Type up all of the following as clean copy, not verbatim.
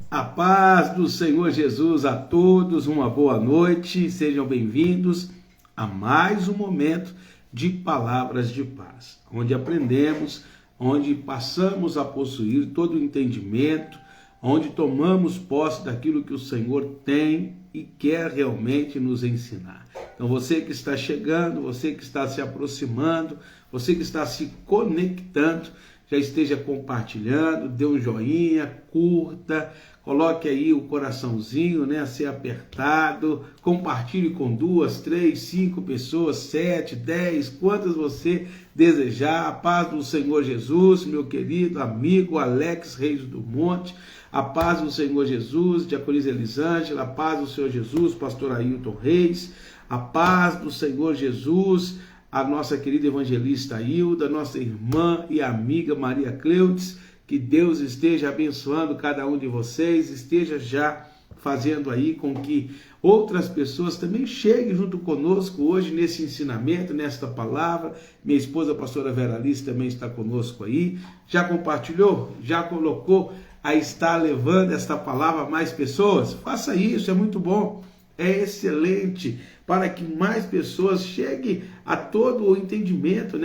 A paz do Senhor Jesus a todos, uma boa noite, sejam bem-vindos a mais um momento de palavras de paz, onde aprendemos, onde passamos a possuir todo o entendimento, onde tomamos posse daquilo que o Senhor tem e quer realmente nos ensinar. Então você que está chegando, você que está se aproximando, você que está se conectando, já esteja compartilhando, dê um joinha, curta, coloque aí o coraçãozinho, a ser apertado, compartilhe com 2, 3, 5 pessoas, 7, 10, quantas você desejar. A paz do Senhor Jesus, meu querido amigo Alex Reis do Monte, a paz do Senhor Jesus, Diaconisa Elisângela, a paz do Senhor Jesus, pastor Ailton Reis, a paz do Senhor Jesus, a nossa querida evangelista Hilda, nossa irmã e amiga Maria Cleudes, que Deus esteja abençoando cada um de vocês, esteja já fazendo aí com que outras pessoas também cheguem junto conosco hoje nesse ensinamento, nesta palavra. Minha esposa, a pastora Vera Alice, também está conosco aí. Já compartilhou? Já colocou a estar levando esta palavra a mais pessoas? Faça isso, é muito bom. É excelente para que mais pessoas cheguem a todo o entendimento,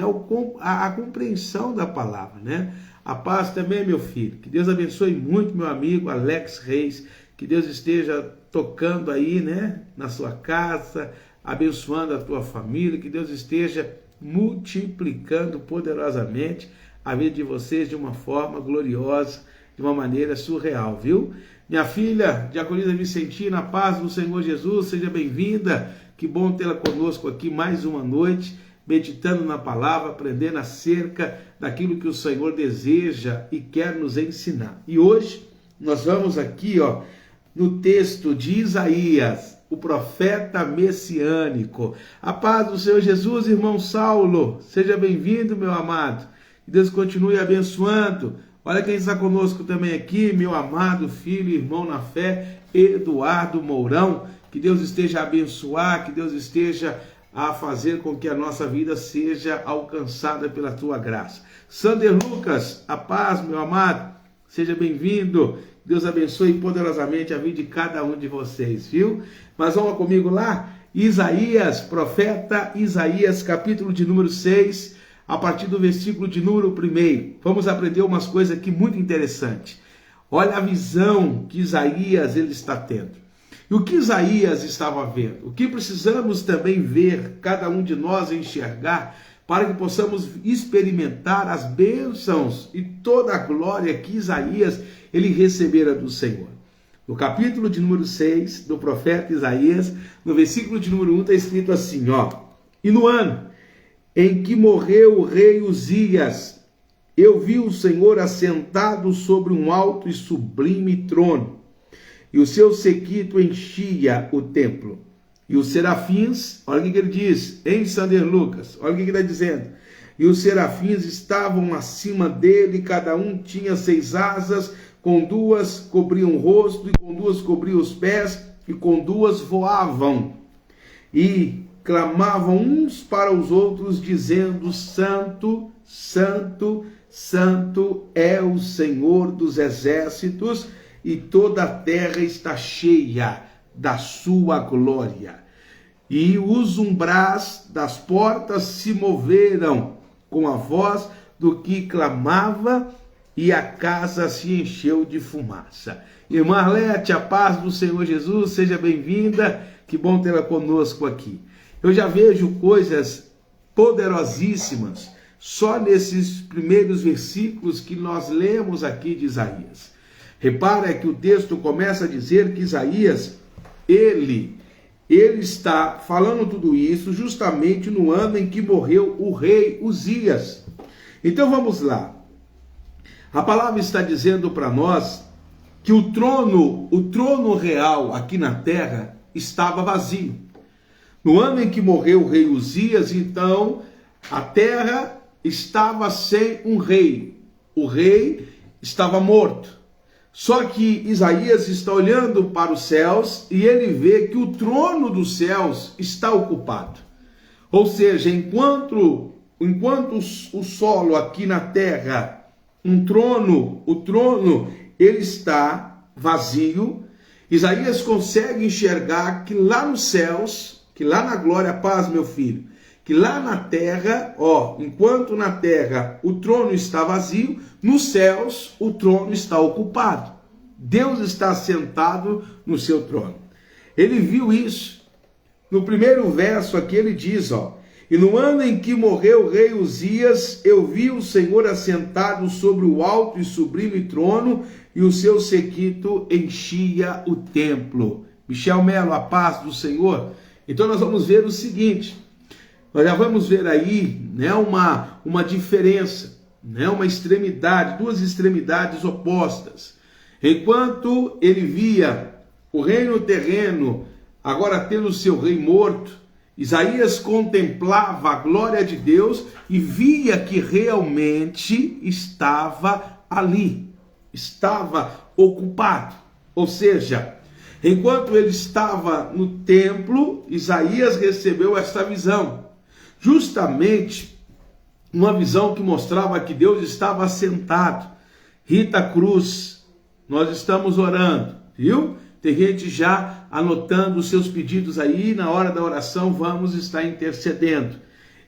a compreensão da palavra, A paz também, meu filho. Que Deus abençoe muito, meu amigo Alex Reis. Que Deus esteja tocando aí, na sua casa, abençoando a tua família. Que Deus esteja multiplicando poderosamente a vida de vocês de uma forma gloriosa, de uma maneira surreal, viu? Minha filha, Diaconisa Vicentina, a paz do Senhor Jesus, seja bem-vinda. Que bom tê-la conosco aqui mais uma noite, meditando na palavra, aprendendo acerca daquilo que o Senhor deseja e quer nos ensinar. E hoje nós vamos aqui, no texto de Isaías, o profeta messiânico. A paz do Senhor Jesus, irmão Saulo, seja bem-vindo, meu amado. Que Deus continue abençoando. Olha quem está conosco também aqui, meu amado filho e irmão na fé, Eduardo Mourão. Que Deus esteja a abençoar, que Deus esteja a fazer com que a nossa vida seja alcançada pela tua graça. Sander Lucas, a paz, meu amado, seja bem-vindo. Deus abençoe poderosamente a vida de cada um de vocês, viu? Mas vamos comigo lá, Isaías, profeta Isaías, capítulo de número 6, a partir do versículo de número 1. Vamos aprender umas coisas aqui muito interessantes. Olha a visão que Isaías ele está tendo. E o que Isaías estava vendo? O que precisamos também ver, cada um de nós enxergar, para que possamos experimentar as bênçãos e toda a glória que Isaías ele recebera do Senhor. No capítulo de número 6 do profeta Isaías, no versículo de número 1 está escrito assim, E no ano em que morreu o rei Uzias, eu vi o Senhor assentado sobre um alto e sublime trono, e o seu séquito enchia o templo. E os serafins, olha o que ele diz, em Sander Lucas, olha o que ele está dizendo. E os serafins estavam acima dele, cada um tinha 6 asas, com 2 cobriam o rosto, e com 2 cobriam os pés, e com 2 voavam. E clamavam uns para os outros, dizendo, Santo, Santo, Santo é o Senhor dos exércitos, e toda a terra está cheia da sua glória. E os umbrais das portas se moveram com a voz do que clamava, e a casa se encheu de fumaça. Irmã Arlete, a paz do Senhor Jesus, seja bem-vinda, que bom tê-la conosco aqui. Eu já vejo coisas poderosíssimas só nesses primeiros versículos que nós lemos aqui de Isaías. Repara que o texto começa a dizer que Isaías, ele está falando tudo isso justamente no ano em que morreu o rei Uzias. Então vamos lá. A palavra está dizendo para nós que o trono real aqui na terra estava vazio. No ano em que morreu o rei Uzias, então, a terra estava sem um rei. O rei estava morto. Só que Isaías está olhando para os céus e ele vê que o trono dos céus está ocupado. Ou seja, enquanto o solo aqui na terra, o trono, ele está vazio, Isaías consegue enxergar que lá nos céus, que lá na glória, paz, meu filho, que lá na terra, enquanto na terra o trono está vazio, nos céus o trono está ocupado. Deus está sentado no seu trono. Ele viu isso. No primeiro verso aqui ele diz, e no ano em que morreu o rei Uzias, eu vi o Senhor assentado sobre o alto e sublime trono, e o seu séquito enchia o templo. Michel Melo, a paz do Senhor. Então nós vamos ver o seguinte, nós já vamos ver aí, né, uma diferença, né, uma extremidade, duas extremidades opostas. Enquanto ele via o reino terreno agora tendo seu rei morto, Isaías contemplava a glória de Deus e via que realmente estava ali, estava ocupado. Ou seja, enquanto ele estava no templo, Isaías recebeu esta visão. Justamente uma visão que mostrava que Deus estava assentado. Rita Cruz, nós estamos orando, viu? Tem gente já anotando os seus pedidos aí, na hora da oração vamos estar intercedendo.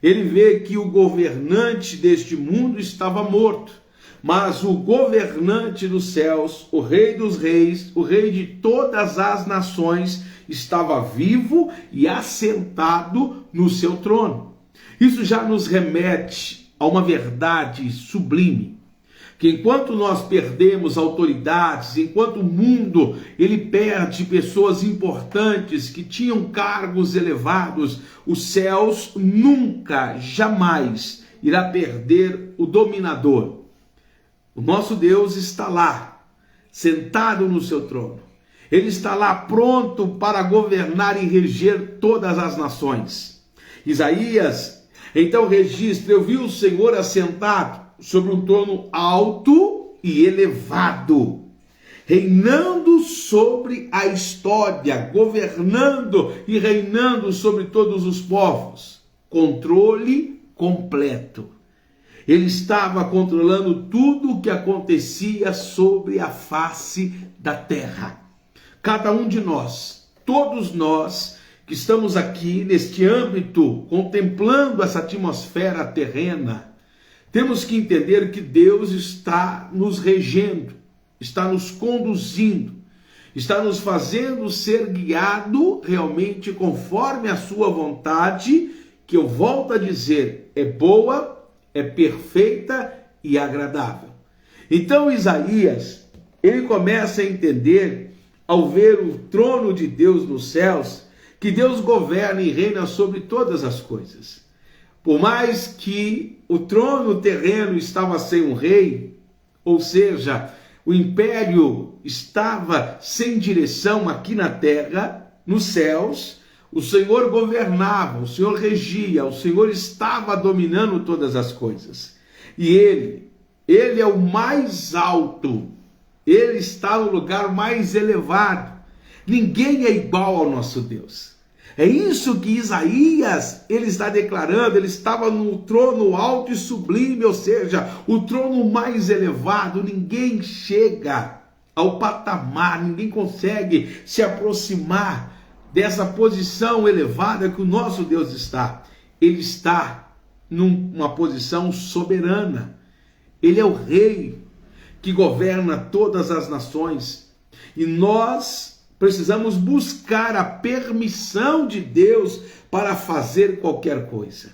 Ele vê que o governante deste mundo estava morto, mas o governante dos céus, o rei dos reis, o rei de todas as nações, estava vivo e assentado no seu trono. Isso já nos remete a uma verdade sublime, que enquanto nós perdemos autoridades, enquanto o mundo ele perde pessoas importantes que tinham cargos elevados, os céus nunca, jamais irá perder o dominador. O nosso Deus está lá, sentado no seu trono. Ele está lá pronto para governar e reger todas as nações. Isaías então registra, eu vi o Senhor assentado sobre um trono alto e elevado, reinando sobre a história, governando e reinando sobre todos os povos. Controle completo. Ele estava controlando tudo o que acontecia sobre a face da terra. Cada um de nós, todos nós que estamos aqui neste âmbito, contemplando essa atmosfera terrena, temos que entender que Deus está nos regendo, está nos conduzindo, está nos fazendo ser guiado realmente conforme a sua vontade, que eu volto a dizer, é boa, é perfeita e agradável. Então Isaías, ele começa a entender, ao ver o trono de Deus nos céus, que Deus governa e reina sobre todas as coisas. Por mais que o trono terreno estava sem um rei, ou seja, o império estava sem direção aqui na terra, nos céus, o Senhor governava, o Senhor regia, o Senhor estava dominando todas as coisas. E Ele é o mais alto, Ele está no lugar mais elevado. Ninguém é igual ao nosso Deus. É isso que Isaías, ele está declarando, ele estava no trono alto e sublime, ou seja, o trono mais elevado. Ninguém chega ao patamar, ninguém consegue se aproximar dessa posição elevada que o nosso Deus está. Ele está numa posição soberana. Ele é o rei que governa todas as nações. E nós precisamos buscar a permissão de Deus para fazer qualquer coisa.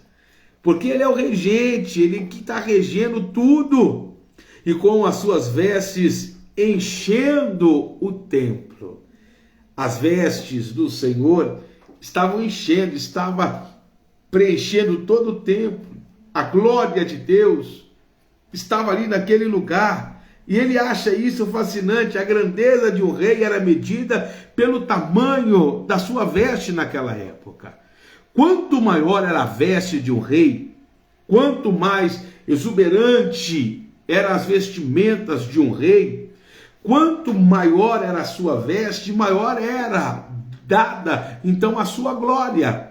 Porque Ele é o regente, Ele que está regendo tudo. E com as suas vestes enchendo o templo. As vestes do Senhor estavam enchendo, estava preenchendo todo o templo. A glória de Deus estava ali naquele lugar. E ele acha isso fascinante. A grandeza de um rei era medida pelo tamanho da sua veste naquela época. Quanto maior era a veste de um rei, quanto mais exuberante eram as vestimentas de um rei, quanto maior era a sua veste, maior era dada então a sua glória.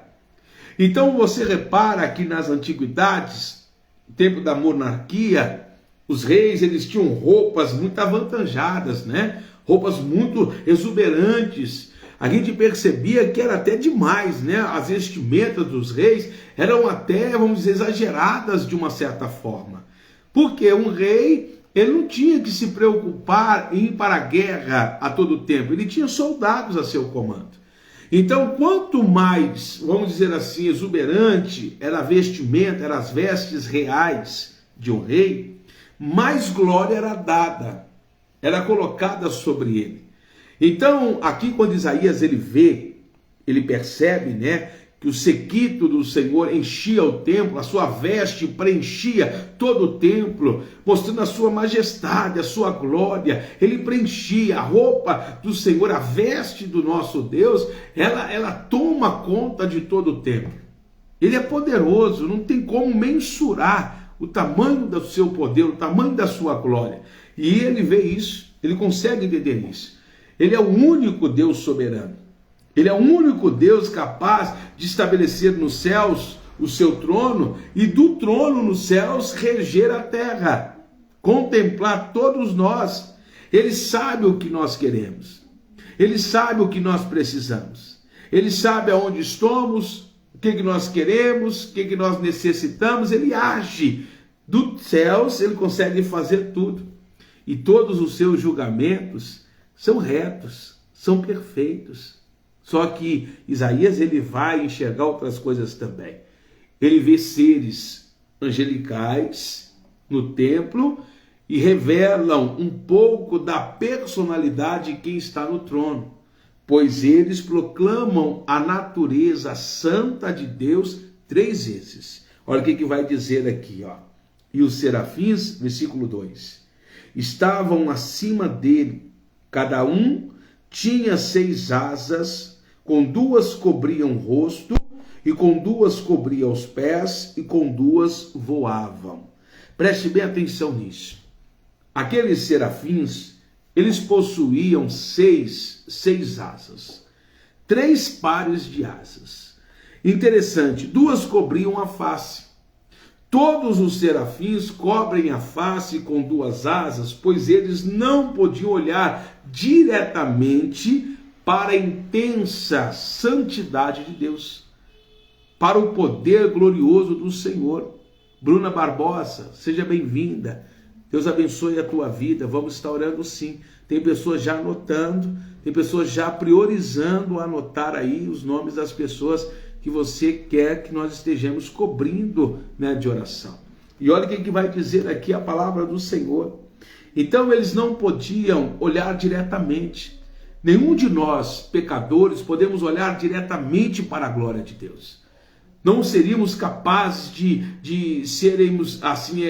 Então você repara que nas antiguidades, no tempo da monarquia, os reis, eles tinham roupas muito avantajadas, né? roupas muito exuberantes. A gente percebia que era até demais, né? As vestimentas dos reis eram até, vamos dizer, exageradas de uma certa forma. Porque um rei, ele não tinha que se preocupar em ir para a guerra a todo tempo. Ele tinha soldados a seu comando. Então, quanto mais, vamos dizer assim, exuberante era a vestimenta, eram as vestes reais de um rei, mais glória era dada, era colocada sobre ele. Então, aqui quando Isaías ele percebe, né, que o séquito do Senhor enchia o templo, a sua veste preenchia todo o templo, mostrando a sua majestade, a sua glória. Ele preenchia a roupa do Senhor, a veste do nosso Deus, ela toma conta de todo o templo. Ele é poderoso, não tem como mensurar o tamanho do seu poder, o tamanho da sua glória. E ele vê isso, ele consegue entender isso. Ele é o único Deus soberano. Ele é o único Deus capaz de estabelecer nos céus o seu trono e do trono nos céus reger a terra, contemplar todos nós. Ele sabe o que nós queremos. Ele sabe o que nós precisamos. Ele sabe aonde estamos, o que nós queremos, o que nós necessitamos. Ele age. Dos céus ele consegue fazer tudo. E todos os seus julgamentos são retos, são perfeitos. Só que Isaías ele vai enxergar outras coisas também. Ele vê seres angelicais no templo e revelam um pouco da personalidade de quem está no trono, pois eles proclamam a natureza santa de Deus 3 vezes. Olha o que vai dizer aqui, ó. E os serafins, versículo 2, estavam acima dele, cada um tinha 6 asas, com 2 cobriam o rosto, e com 2 cobriam os pés, e com 2 voavam. Preste bem atenção nisso. Aqueles serafins, eles possuíam 6 asas. 3 pares de asas. Interessante, 2 cobriam a face. Todos os serafins cobrem a face com 2 asas, pois eles não podiam olhar diretamente para a intensa santidade de Deus, para o poder glorioso do Senhor. Bruna Barbosa, seja bem-vinda. Deus abençoe a tua vida. Vamos estar orando sim. Tem pessoas já anotando, tem pessoas já priorizando anotar aí os nomes das pessoas que você quer que nós estejamos cobrindo, né, de oração. E olha o que vai dizer aqui a palavra do Senhor. Então eles não podiam olhar diretamente. Nenhum de nós, pecadores, podemos olhar diretamente para a glória de Deus. Não seríamos capazes de sermos assim,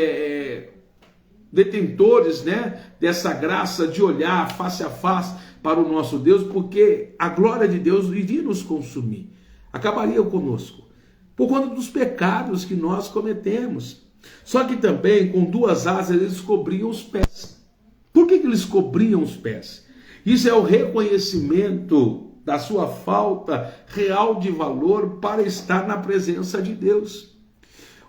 detentores, né, dessa graça de olhar face a face para o nosso Deus, porque a glória de Deus iria nos consumir, acabaria conosco, por conta dos pecados que nós cometemos. Só que também com 2 asas eles cobriam os pés. Por que eles cobriam os pés? Isso é o reconhecimento da sua falta real de valor para estar na presença de Deus.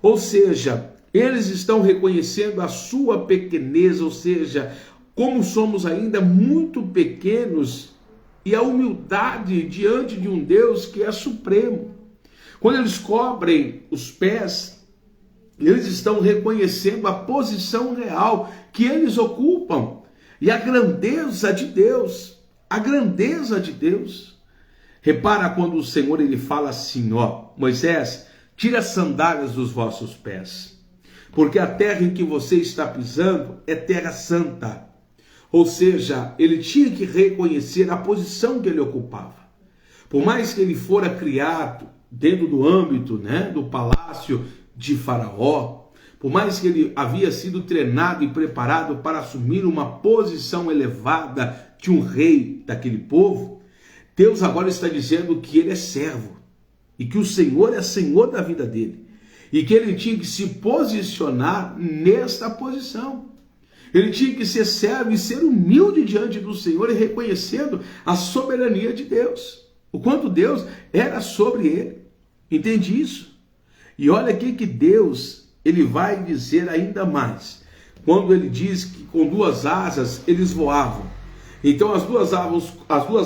Ou seja, eles estão reconhecendo a sua pequenez, ou seja, como somos ainda muito pequenos, e a humildade diante de um Deus que é supremo. Quando eles cobrem os pés, eles estão reconhecendo a posição real que eles ocupam e a grandeza de Deus, a grandeza de Deus. Repara quando o Senhor ele fala assim, ó, Moisés, tira as sandálias dos vossos pés, porque a terra em que você está pisando é terra santa. Ou seja, ele tinha que reconhecer a posição que ele ocupava. Por mais que ele fora criado dentro do âmbito, né, do palácio de Faraó, por mais que ele havia sido treinado e preparado para assumir uma posição elevada de um rei daquele povo, Deus agora está dizendo que ele é servo e que o Senhor é Senhor da vida dele e que ele tinha que se posicionar nesta posição. Ele tinha que ser servo e ser humilde diante do Senhor e reconhecendo a soberania de Deus, o quanto Deus era sobre ele. Entende isso? E olha aqui que Deus, ele vai dizer ainda mais. Quando ele diz que com 2 asas eles voavam. Então as duas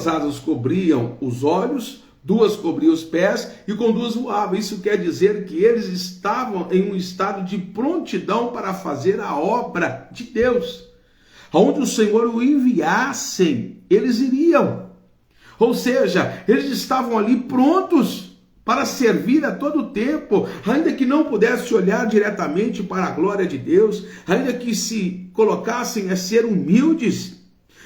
asas cobriam os olhos, duas cobriam os pés e com duas voavam. Isso quer dizer que eles estavam em um estado de prontidão para fazer a obra de Deus. Aonde o Senhor o enviassem, eles iriam. Ou seja, eles estavam ali prontos para servir a todo tempo, ainda que não pudesse olhar diretamente para a glória de Deus, ainda que se colocassem a ser humildes,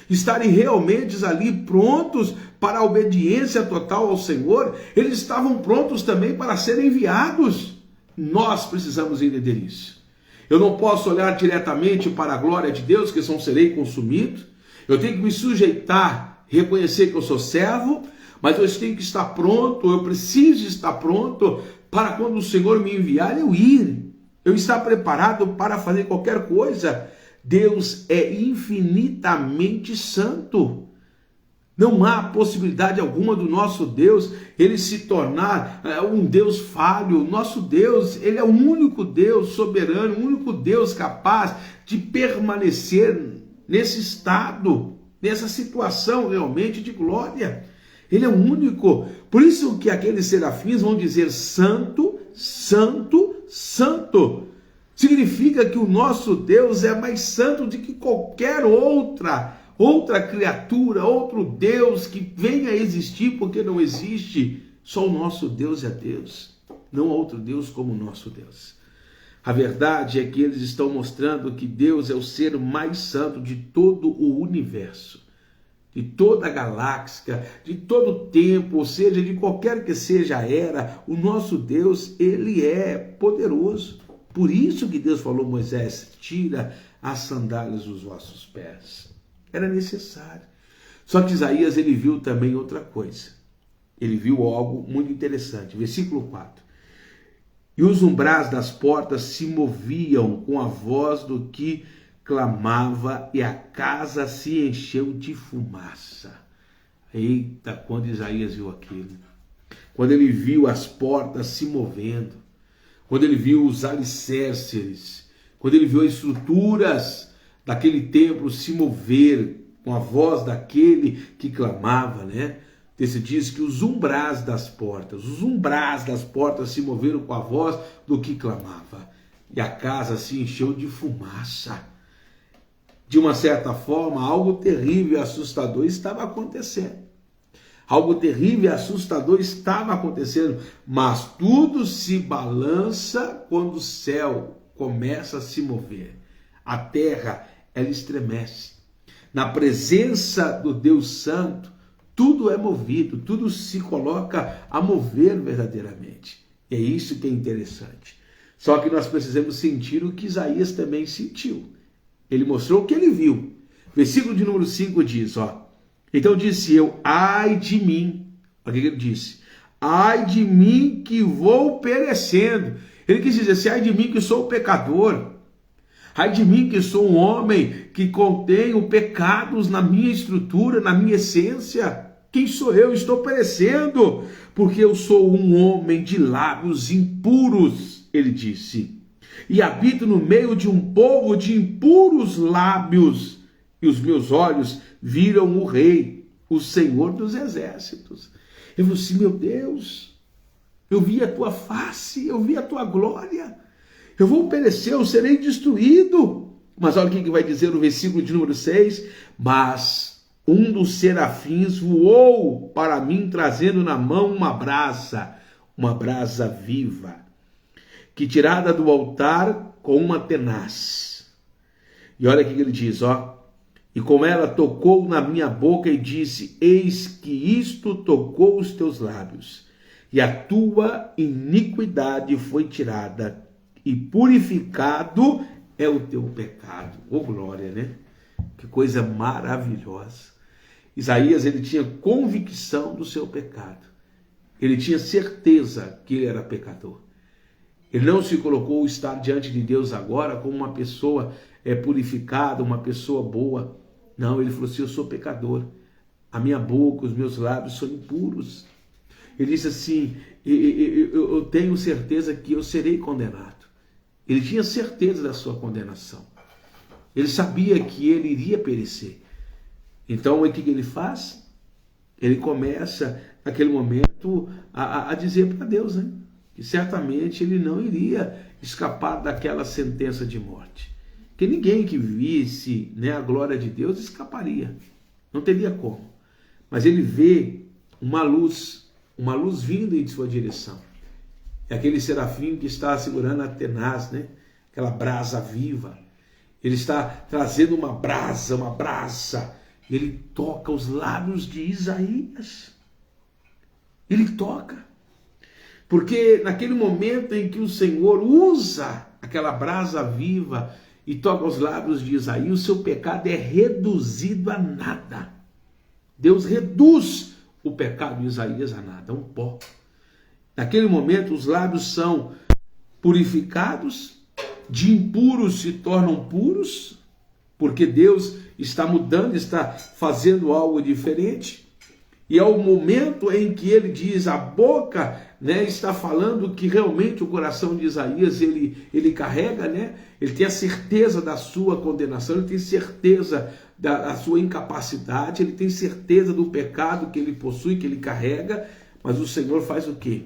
estarem realmente ali prontos para a obediência total ao Senhor, eles estavam prontos também para serem enviados. Nós precisamos entender isso. Eu não posso olhar diretamente para a glória de Deus, que senão serei consumido. Eu tenho que me sujeitar, reconhecer que eu sou servo, mas eu tenho que estar pronto, eu preciso estar pronto para quando o Senhor me enviar, eu ir. Eu estar preparado para fazer qualquer coisa. Deus é infinitamente santo. Não há possibilidade alguma do nosso Deus, ele se tornar um Deus falho. Nosso Deus, ele é o único Deus soberano, o único Deus capaz de permanecer nesse estado, nessa situação realmente de glória. Ele é o único. Por isso que aqueles serafins vão dizer santo, santo, santo. Significa que o nosso Deus é mais santo do que qualquer outra criatura, outro Deus que venha a existir, porque não existe. Só o nosso Deus é Deus, não outro Deus como o nosso Deus. A verdade é que eles estão mostrando que Deus é o ser mais santo de todo o universo, de toda a galáxia, de todo o tempo, ou seja, de qualquer que seja a era. O nosso Deus, ele é poderoso. Por isso que Deus falou a Moisés, tira as sandálias dos vossos pés. Era necessário. Só que Isaías, ele viu também outra coisa. Ele viu algo muito interessante. Versículo 4. E os umbrais das portas se moviam com a voz do que clamava, e a casa se encheu de fumaça. Eita, quando Isaías viu aquilo. Quando ele viu as portas se movendo, quando ele viu os alicerces, quando ele viu as estruturas daquele templo se mover com a voz daquele que clamava, né? Esse diz que os umbrais das portas se moveram com a voz do que clamava. E a casa se encheu de fumaça. De uma certa forma, algo terrível e assustador estava acontecendo. Algo terrível e assustador estava acontecendo, mas tudo se balança quando o céu começa a se mover. A terra, ela estremece. Na presença do Deus Santo, tudo é movido, tudo se coloca a mover verdadeiramente. É isso que é interessante. Só que nós precisamos sentir o que Isaías também sentiu. Ele mostrou o que ele viu. Versículo de número 5 diz, então disse eu, ai de mim. Olha o que ele disse. Ai de mim que vou perecendo. Ele quis dizer assim, ai de mim que sou pecador. Ai de mim que sou um homem que contenho pecados na minha estrutura, na minha essência. Quem sou eu? Estou perecendo, porque eu sou um homem de lábios impuros, ele disse. E habito no meio de um povo de impuros lábios, e os meus olhos viram o Rei, o Senhor dos Exércitos. Eu falei assim, meu Deus, eu vi a tua face, eu vi a tua glória, eu vou perecer, eu serei destruído. Mas olha o que vai dizer no versículo de número 6, mas um dos serafins voou para mim, trazendo na mão uma brasa viva, que tirada do altar com uma tenaz. E olha o que ele diz, e como ela tocou na minha boca e disse, eis que isto tocou os teus lábios, e a tua iniquidade foi tirada, e purificado é o teu pecado. Oh, glória, né? Que coisa maravilhosa. Isaías, ele tinha convicção do seu pecado. Ele tinha certeza que ele era pecador. Ele não se colocou estar diante de Deus agora como uma pessoa purificada, uma pessoa boa. Não, ele falou assim, eu sou pecador. A minha boca, os meus lábios são impuros. Ele disse assim, eu tenho certeza que eu serei condenado. Ele tinha certeza da sua condenação. Ele sabia que ele iria perecer. Então o que ele faz? Ele começa, naquele momento, a dizer para Deus, né, que certamente ele não iria escapar daquela sentença de morte. Que ninguém que visse, né, a glória de Deus escaparia. Não teria como. Mas ele vê uma luz vindo em sua direção. É aquele serafim que está segurando a tenaz, né? Aquela brasa viva. Ele está trazendo uma brasa. Ele toca os lábios de Isaías. Ele toca. Porque naquele momento em que o Senhor usa aquela brasa viva e toca os lábios de Isaías, o seu pecado é reduzido a nada. Deus reduz o pecado de Isaías a nada, a um pó. Naquele momento os lábios são purificados, de impuros se tornam puros, porque Deus está mudando, está fazendo algo diferente. E é o momento em que ele diz, a boca, né, está falando que realmente o coração de Isaías ele carrega, né, ele tem a certeza da sua condenação, ele tem certeza da sua incapacidade, ele tem certeza do pecado que ele possui, que ele carrega, mas o Senhor faz o quê?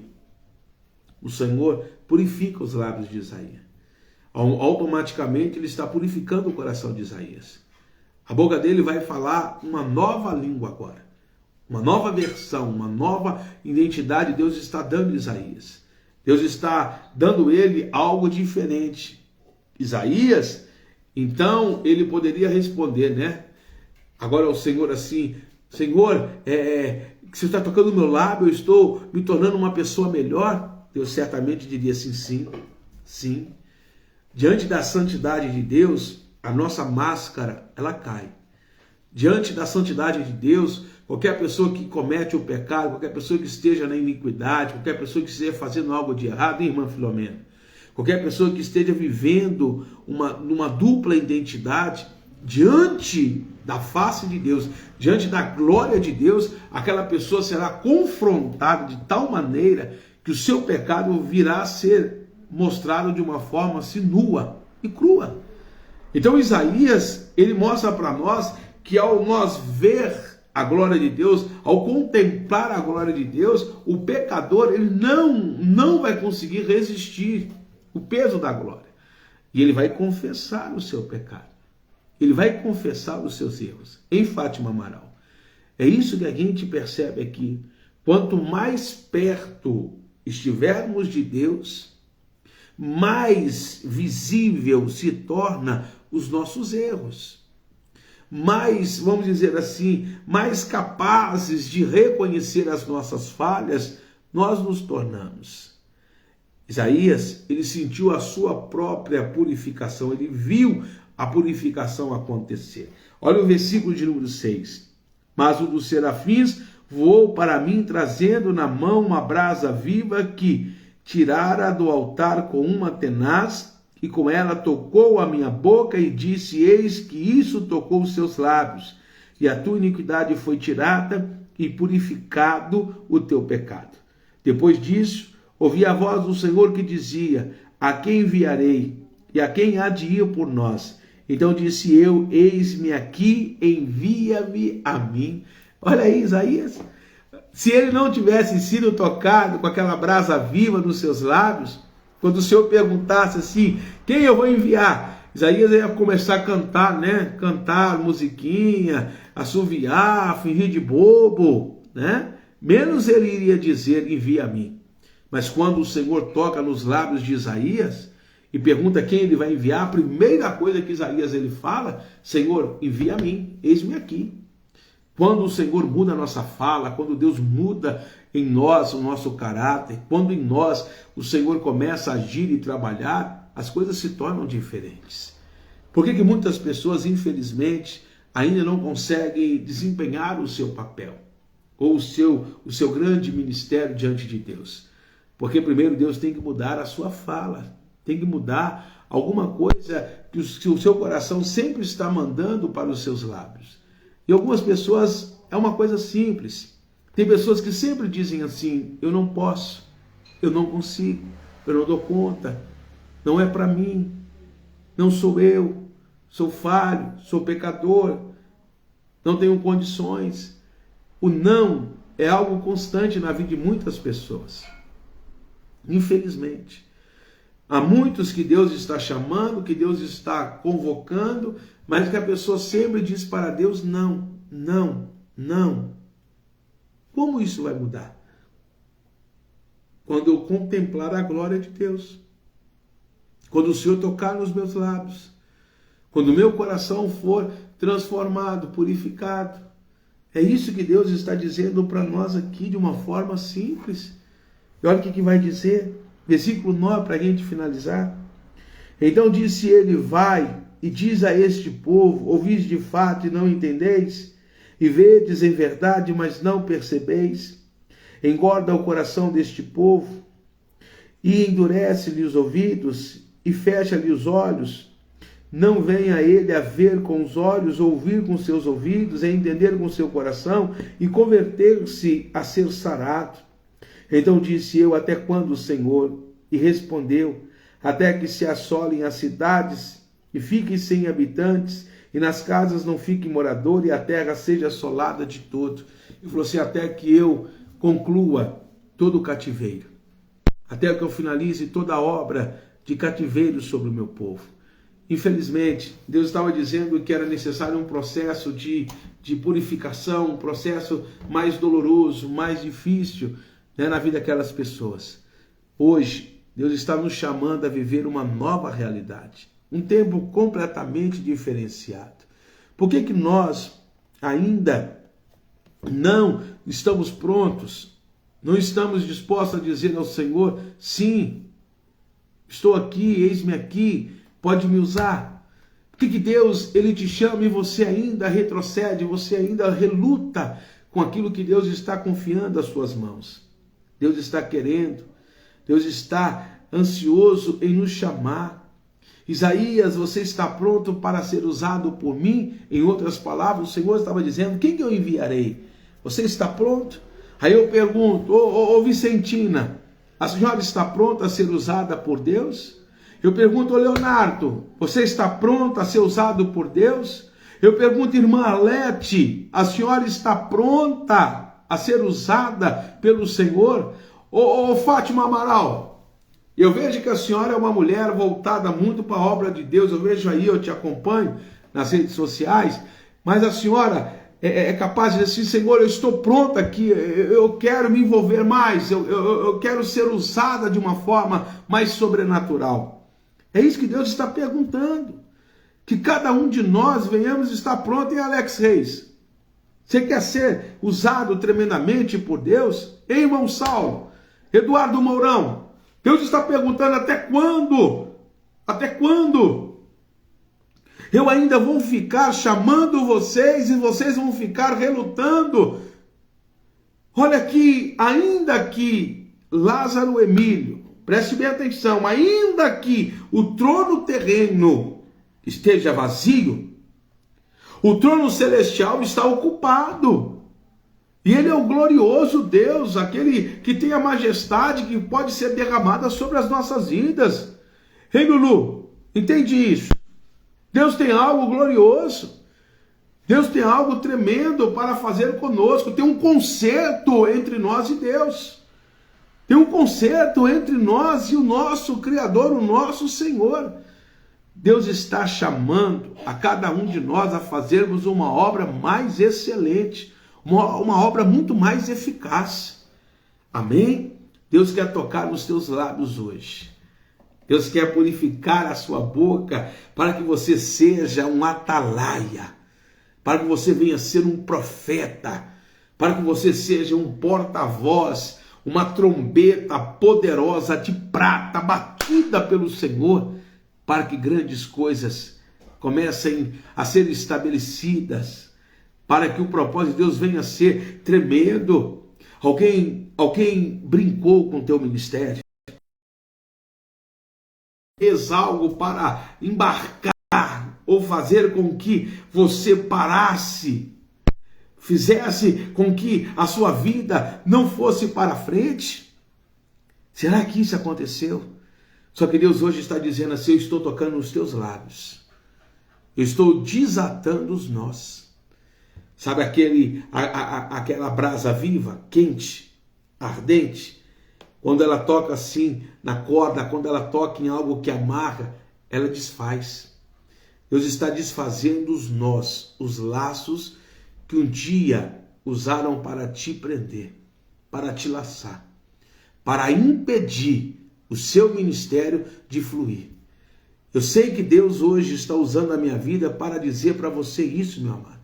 O Senhor purifica os lábios de Isaías. Automaticamente ele está purificando o coração de Isaías. A boca dele vai falar uma nova língua agora. Uma nova versão, uma nova identidade Deus está dando a Isaías. Deus está dando ele algo diferente. Isaías, então, ele poderia responder, né? Agora o Senhor assim, Senhor, você está tocando o meu lábio, eu estou me tornando uma pessoa melhor? Deus certamente diria assim, sim, sim. Diante da santidade de Deus, a nossa máscara, ela cai. Diante da santidade de Deus, qualquer pessoa que comete o pecado, qualquer pessoa que esteja na iniquidade, qualquer pessoa que esteja fazendo algo de errado, hein, irmã Filomena? Qualquer pessoa que esteja vivendo numa dupla identidade, diante da face de Deus, diante da glória de Deus, aquela pessoa será confrontada de tal maneira que o seu pecado virá a ser mostrado de uma forma assim nua e crua. Então Isaías, ele mostra para nós que ao nós ver a glória de Deus, ao contemplar a glória de Deus, o pecador ele não vai conseguir resistir o peso da glória. E ele vai confessar o seu pecado. Ele vai confessar os seus erros. Em Fátima Amaral. É isso que a gente percebe aqui. Quanto mais perto estivermos de Deus, mais visível se torna os nossos erros. Mais, vamos dizer assim, mais capazes de reconhecer as nossas falhas, nós nos tornamos. Isaías, ele sentiu a sua própria purificação, ele viu a purificação acontecer. Olha o versículo de número 6. Mas o dos serafins voou para mim, trazendo na mão uma brasa viva que tirara do altar com uma tenaz, e com ela tocou a minha boca e disse, eis que isso tocou os seus lábios, e a tua iniquidade foi tirada e purificado o teu pecado. Depois disso, ouvi a voz do Senhor que dizia, a quem enviarei? E a quem há de ir por nós? Então disse eu, eis-me aqui, envia-me a mim. Olha aí, Isaías. Se ele não tivesse sido tocado com aquela brasa viva nos seus lábios, quando o Senhor perguntasse assim, quem eu vou enviar? Isaías ia começar a cantar, né? Cantar musiquinha, assoviar, fingir de bobo, né? Menos ele iria dizer, envia a mim. Mas quando o Senhor toca nos lábios de Isaías e pergunta quem ele vai enviar, a primeira coisa que Isaías ele fala, Senhor, envia a mim, eis-me aqui. Quando o Senhor muda a nossa fala, quando Deus muda em nós o nosso caráter, quando em nós o Senhor começa a agir e trabalhar, as coisas se tornam diferentes. Por que muitas pessoas, infelizmente, ainda não conseguem desempenhar o seu papel? Ou o seu grande ministério diante de Deus? Porque primeiro Deus tem que mudar a sua fala, tem que mudar alguma coisa que o seu coração sempre está mandando para os seus lábios. E algumas pessoas, é uma coisa simples. Tem pessoas que sempre dizem assim, eu não posso, eu não consigo, eu não dou conta, não é para mim, não sou eu, sou falho, sou pecador. não tenho condições. O não é algo constante na vida de muitas pessoas. Infelizmente. Há muitos que Deus está chamando, que Deus está convocando, mas que a pessoa sempre diz para Deus não, não, não. Como isso vai mudar? Quando eu contemplar a glória de Deus. Quando o Senhor tocar nos meus lábios. Quando o meu coração for transformado, purificado. É isso que Deus está dizendo para nós aqui de uma forma simples. E olha o que vai dizer. Versículo 9, para a gente finalizar. Então disse ele, vai e diz a este povo, ouvis de fato e não entendeis, e vedes em verdade, mas não percebeis. Engorda o coração deste povo, e endurece-lhe os ouvidos, e fecha-lhe os olhos. Não venha ele a ver com os olhos, ouvir com seus ouvidos, a entender com seu coração, e converter-se a ser sarado. Então disse eu, até quando, Senhor? E respondeu, até que se assolem as cidades e fiquem sem habitantes, e nas casas não fique morador, e a terra seja assolada de todo. Ele falou assim, até que eu conclua todo o cativeiro, até que eu finalize toda a obra de cativeiro sobre o meu povo. Infelizmente, Deus estava dizendo que era necessário um processo de purificação, um processo mais doloroso, mais difícil, na vida daquelas pessoas. Hoje, Deus está nos chamando a viver uma nova realidade, um tempo completamente diferenciado. Por que nós ainda não estamos prontos, não estamos dispostos a dizer ao Senhor, sim, estou aqui, eis-me aqui, pode me usar? Por que Deus, Ele te chama e você ainda retrocede, você ainda reluta com aquilo que Deus está confiando às suas mãos? Deus está querendo, Deus está ansioso em nos chamar. Isaías, você está pronto para ser usado por mim? Em outras palavras, o Senhor estava dizendo, quem que eu enviarei? Você está pronto? Aí eu pergunto, ô Vicentina, a senhora está pronta a ser usada por Deus? Eu pergunto, ô Leonardo, você está pronto a ser usado por Deus? Eu pergunto, irmã Alete, a senhora está pronta a ser usada pelo Senhor? Ô Fátima Amaral, eu vejo que a senhora é uma mulher voltada muito para a obra de Deus, eu vejo aí, eu te acompanho nas redes sociais, mas a senhora é capaz de dizer assim, Senhor, eu estou pronta aqui, eu quero me envolver mais, eu quero ser usada de uma forma mais sobrenatural. É isso que Deus está perguntando, que cada um de nós venhamos estar pronto. Em Alex Reis, você quer ser usado tremendamente por Deus? Ei, irmão Saulo, Eduardo Mourão, Deus está perguntando até quando? Até quando? Eu ainda vou ficar chamando vocês e vocês vão ficar relutando. Olha aqui, ainda que Lázaro Emílio, preste bem atenção, ainda que o trono terreno esteja vazio, o trono celestial está ocupado. E ele é o glorioso Deus, aquele que tem a majestade que pode ser derramada sobre as nossas vidas. Ei, Lulu, entende isso? Deus tem algo glorioso. Deus tem algo tremendo para fazer conosco. Tem um concerto entre nós e Deus. Tem um concerto entre nós e o nosso Criador, o nosso Senhor. Deus está chamando a cada um de nós a fazermos uma obra mais excelente, uma obra muito mais eficaz. Amém? Deus quer tocar nos teus lábios hoje. Deus quer purificar a sua boca para que você seja um atalaia, para que você venha ser um profeta, para que você seja um porta-voz, uma trombeta poderosa de prata batida pelo Senhor, para que grandes coisas comecem a ser estabelecidas, para que o propósito de Deus venha a ser tremendo. Alguém brincou com o teu ministério? Fez algo para embarcar ou fazer com que você parasse, fizesse com que a sua vida não fosse para frente? Será que isso aconteceu? Só que Deus hoje está dizendo assim, eu estou tocando nos teus lábios, eu estou desatando os nós. Sabe aquela brasa viva, quente, ardente? Quando ela toca assim na corda, quando ela toca em algo que amarra, ela desfaz. Deus está desfazendo os nós, os laços que um dia usaram para te prender, para te laçar, para impedir o seu ministério de fluir. Eu sei que Deus hoje está usando a minha vida para dizer para você isso, meu amado.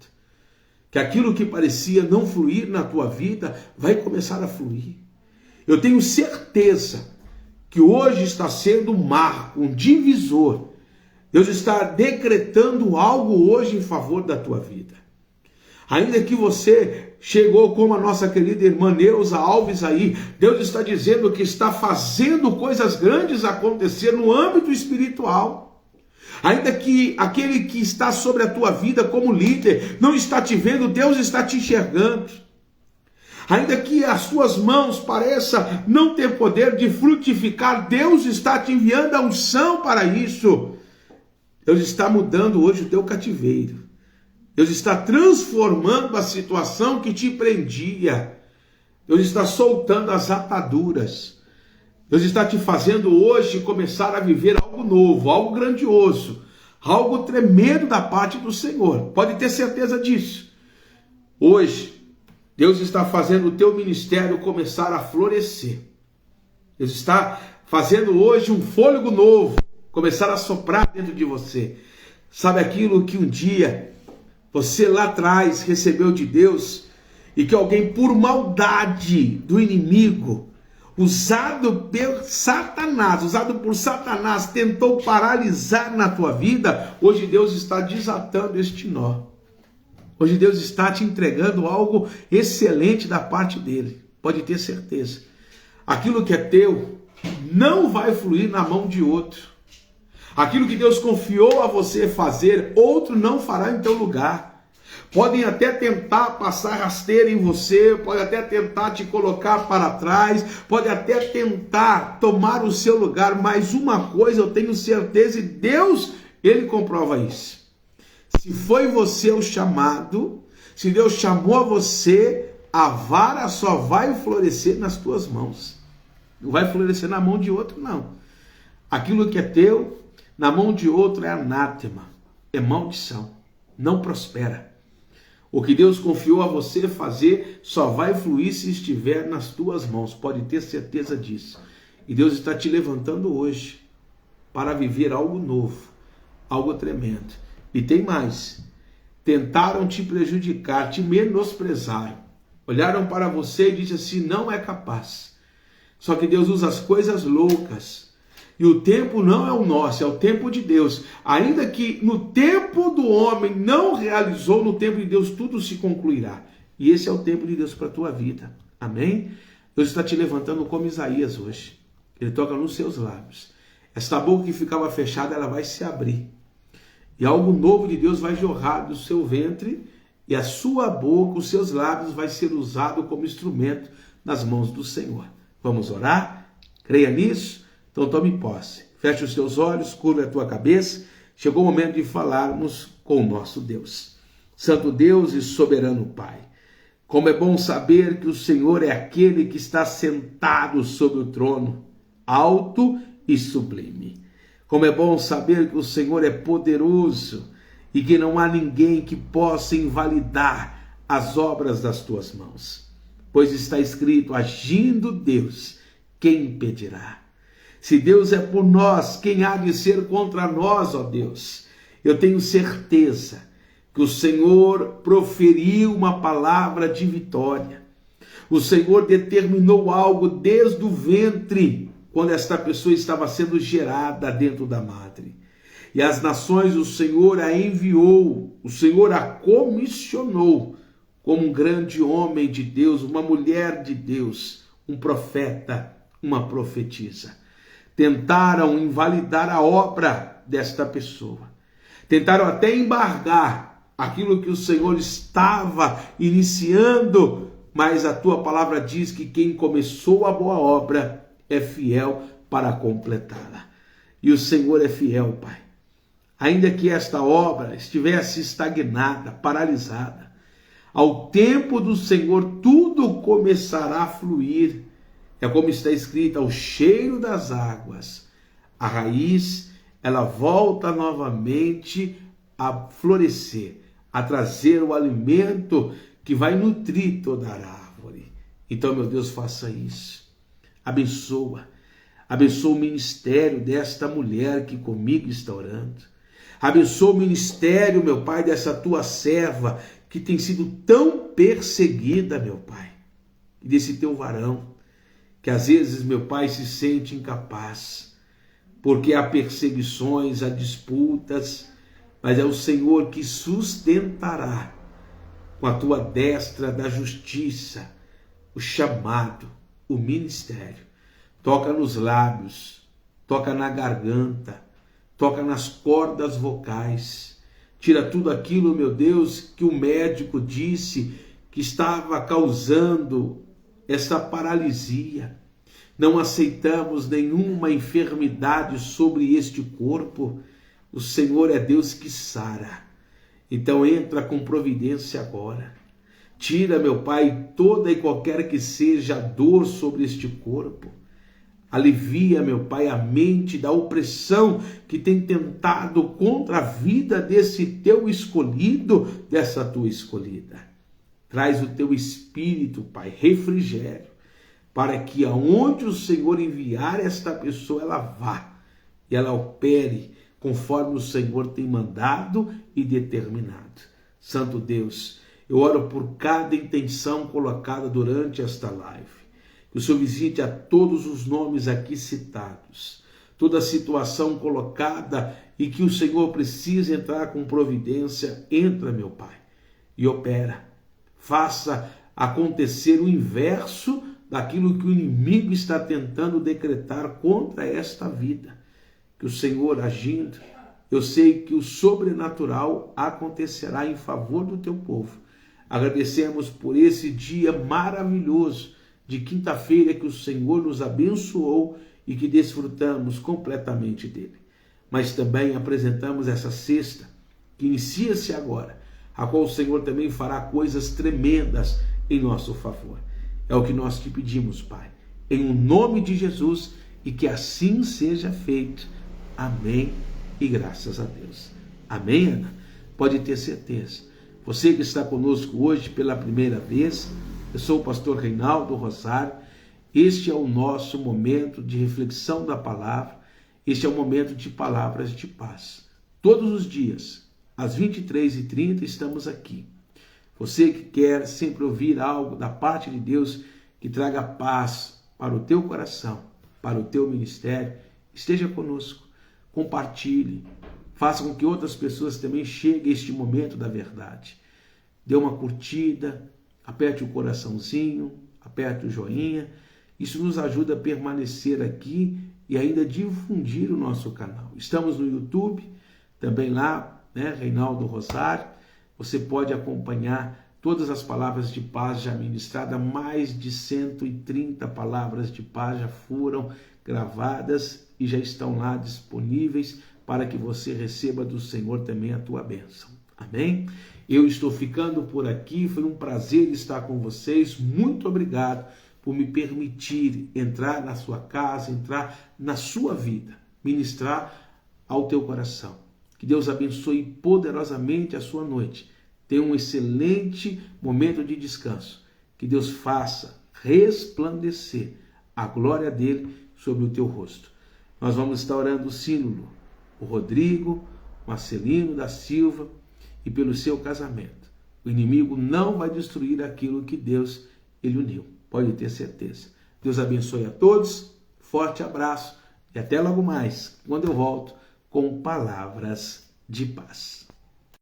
Que aquilo que parecia não fluir na tua vida vai começar a fluir. Eu tenho certeza que hoje está sendo um marco, um divisor. Deus está decretando algo hoje em favor da tua vida. Ainda que você chegou como a nossa querida irmã Neuza Alves aí, Deus está dizendo que está fazendo coisas grandes acontecer no âmbito espiritual. Ainda que aquele que está sobre a tua vida como líder não está te vendo, Deus está te enxergando. Ainda que as tuas mãos pareçam não ter poder de frutificar, Deus está te enviando a unção para isso. Deus está mudando hoje o teu cativeiro. Deus está transformando a situação que te prendia. Deus está soltando as ataduras. Deus está te fazendo hoje começar a viver algo novo, algo grandioso, algo tremendo da parte do Senhor. Pode ter certeza disso. Hoje, Deus está fazendo o teu ministério começar a florescer. Deus está fazendo hoje um fôlego novo, começar a soprar dentro de você. Sabe aquilo que um dia você lá atrás recebeu de Deus e que alguém por maldade do inimigo, usado por Satanás, tentou paralisar na tua vida, hoje Deus está desatando este nó. Hoje Deus está te entregando algo excelente da parte dele. Pode ter certeza. Aquilo que é teu não vai fluir na mão de outro. Aquilo que Deus confiou a você fazer, outro não fará em teu lugar. Podem até tentar passar rasteira em você, pode até tentar te colocar para trás, pode até tentar tomar o seu lugar, mas uma coisa eu tenho certeza, e Deus, Ele comprova isso. Se foi você o chamado, se Deus chamou a você, a vara só vai florescer nas tuas mãos. Não vai florescer na mão de outro, não. Aquilo que é teu, na mão de outro é anátema, é maldição, não prospera. O que Deus confiou a você fazer só vai fluir se estiver nas tuas mãos, pode ter certeza disso. E Deus está te levantando hoje para viver algo novo, algo tremendo. E tem mais, tentaram te prejudicar, te menosprezaram, olharam para você e disseram assim, não é capaz. Só que Deus usa as coisas loucas. E o tempo não é o nosso, é o tempo de Deus. Ainda que no tempo do homem não realizou, no tempo de Deus tudo se concluirá. E esse é o tempo de Deus para a tua vida. Amém? Deus está te levantando como Isaías hoje. Ele toca nos seus lábios. Esta boca que ficava fechada, ela vai se abrir. E algo novo de Deus vai jorrar do seu ventre. E a sua boca, os seus lábios, vai ser usado como instrumento nas mãos do Senhor. Vamos orar? Creia nisso? Então tome posse, feche os teus olhos, curva a tua cabeça, chegou o momento de falarmos com o nosso Deus. Santo Deus e soberano Pai, como é bom saber que o Senhor é aquele que está sentado sobre o trono, alto e sublime. Como é bom saber que o Senhor é poderoso e que não há ninguém que possa invalidar as obras das tuas mãos. Pois está escrito, agindo Deus, quem impedirá? Se Deus é por nós, quem há de ser contra nós, ó Deus? Eu tenho certeza que o Senhor proferiu uma palavra de vitória. O Senhor determinou algo desde o ventre, quando esta pessoa estava sendo gerada dentro da madre. E as nações o Senhor a enviou, o Senhor a comissionou como um grande homem de Deus, uma mulher de Deus, um profeta, uma profetisa. Tentaram invalidar a obra desta pessoa. Tentaram até embargar aquilo que o Senhor estava iniciando, mas a tua palavra diz que quem começou a boa obra é fiel para completá-la. E o Senhor é fiel, Pai. Ainda que esta obra estivesse estagnada, paralisada, Ao tempo do Senhor, tudo começará a fluir. É como está escrito, ao cheiro das águas. A raiz, ela volta novamente a florescer, a trazer o alimento que vai nutrir toda a árvore. Então, meu Deus, faça isso. Abençoa o ministério desta mulher que comigo está orando. Abençoa o ministério, meu Pai, dessa tua serva que tem sido tão perseguida, meu Pai. E desse teu varão, que às vezes, meu Pai, se sente incapaz, porque há perseguições, há disputas, mas é o Senhor que sustentará com a tua destra da justiça o chamado, o ministério. Toca nos lábios, toca na garganta, toca nas cordas vocais. Tira tudo aquilo, meu Deus, que o médico disse que estava causando essa paralisia. Não aceitamos nenhuma enfermidade sobre este corpo. O Senhor é Deus que sara. Então entra com providência agora. Tira, meu Pai, toda e qualquer que seja a dor sobre este corpo. Alivia, meu Pai, a mente da opressão que tem tentado contra a vida desse teu escolhido, dessa tua escolhida. Traz o teu espírito, Pai, refrigério, para que aonde o Senhor enviar esta pessoa, ela vá e ela opere conforme o Senhor tem mandado e determinado. Santo Deus, eu oro por cada intenção colocada durante esta live. Que o Senhor visite a todos os nomes aqui citados, toda a situação colocada e que o Senhor precisa entrar com providência. Entra, meu Pai, e opera. Faça acontecer o inverso daquilo que o inimigo está tentando decretar contra esta vida. Que o Senhor agindo, eu sei que o sobrenatural acontecerá em favor do teu povo. Agradecemos por esse dia maravilhoso de quinta-feira que o Senhor nos abençoou e que desfrutamos completamente dele. Mas também apresentamos essa sexta, que inicia-se agora, a qual o Senhor também fará coisas tremendas em nosso favor. É o que nós te pedimos, Pai, em o nome de Jesus, e que assim seja feito. Amém e graças a Deus. Amém, Ana? Pode ter certeza. Você que está conosco hoje pela primeira vez, eu sou o pastor Reinaldo Rosário. Este é o nosso momento de reflexão da palavra. Este é o momento de palavras de paz. Todos os dias, às 23h30, estamos aqui. Você que quer sempre ouvir algo da parte de Deus que traga paz para o teu coração, para o teu ministério, esteja conosco. Compartilhe. Faça com que outras pessoas também cheguem a este momento da verdade. Dê uma curtida, aperte o coraçãozinho, aperte o joinha. Isso nos ajuda a permanecer aqui e ainda difundir o nosso canal. Estamos no YouTube, também lá, Reinaldo Rosário. Você pode acompanhar todas as palavras de paz já ministradas. Mais de 130 palavras de paz já foram gravadas e já estão lá disponíveis para que você receba do Senhor também a tua bênção. Amém? Eu estou ficando por aqui, foi um prazer estar com vocês. Muito obrigado por me permitir entrar na sua casa, entrar na sua vida, ministrar ao teu coração. Que Deus abençoe poderosamente a sua noite. Tenha um excelente momento de descanso. Que Deus faça resplandecer a glória dele sobre o teu rosto. Nós vamos estar orando o sínodo, o Rodrigo Marcelino da Silva, e pelo seu casamento. O inimigo não vai destruir aquilo que Deus ele uniu. Pode ter certeza. Deus abençoe a todos. Forte abraço e até logo mais, quando eu volto com palavras de paz.